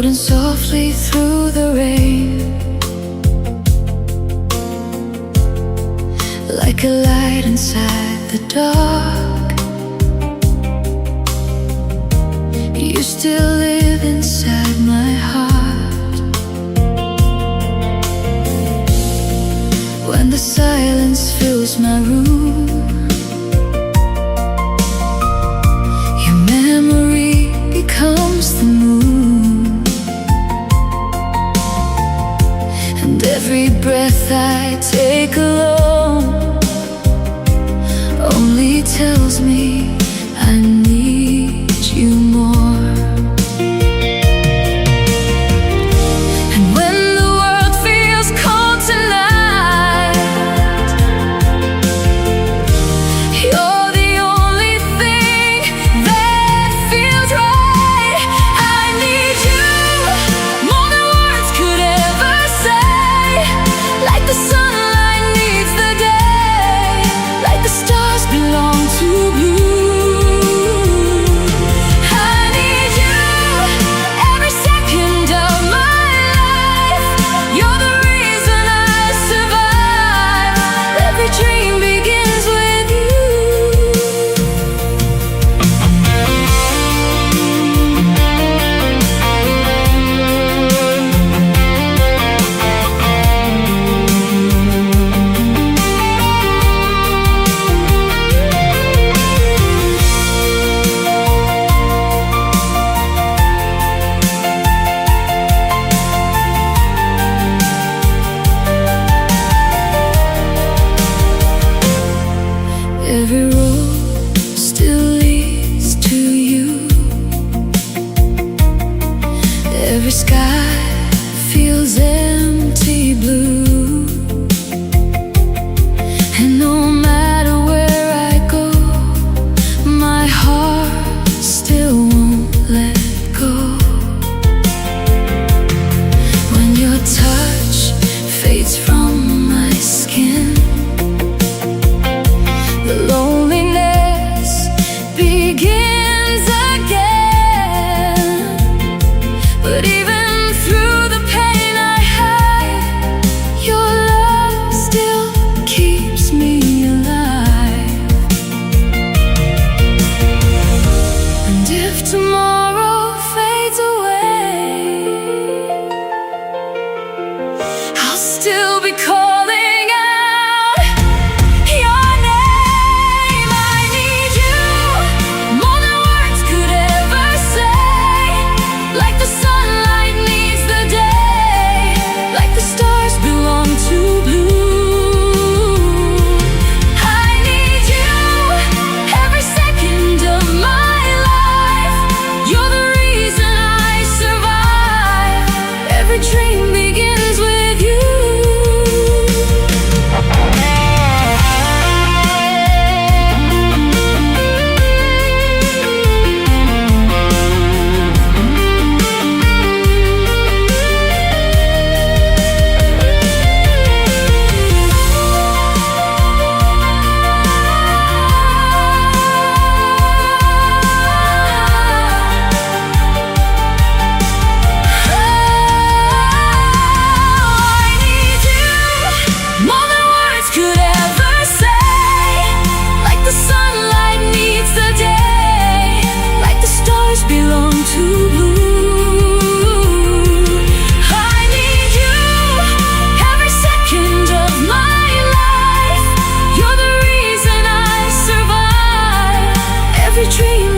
floating softly through the rain, like a light inside the dark. You still live inside my heart. When the silence fills my room, your memory becomes the moon, and every breath I take alone only tells me I need you more. And when the world feels cold tonight, you're the only thing that feels right. I need you more than words could ever say, like the sunlight needs the day, like the stars belong to you. I need you every second of my life. You're the reason I survive. Every dream begins with you. Every road still leads to you. Every sky feels empty blue. And no matter where I go, my heart still won't let go. When your touch fades from my skin, the loneliness begins again. But even through the pain I hide, your love still keeps me alive. And if tomorrow fades away, I'll still be calling out your name. I need you more than words could ever say, like the sunlight needs the day, like the stars belong to blue. I need you every second of my life. You're the reason I survive. Every dream begins with you. I need you more than words could ever say, like the sunlight needs the day, like the stars belong to blue. I need you every second of my life. You're the reason I survive. Every dream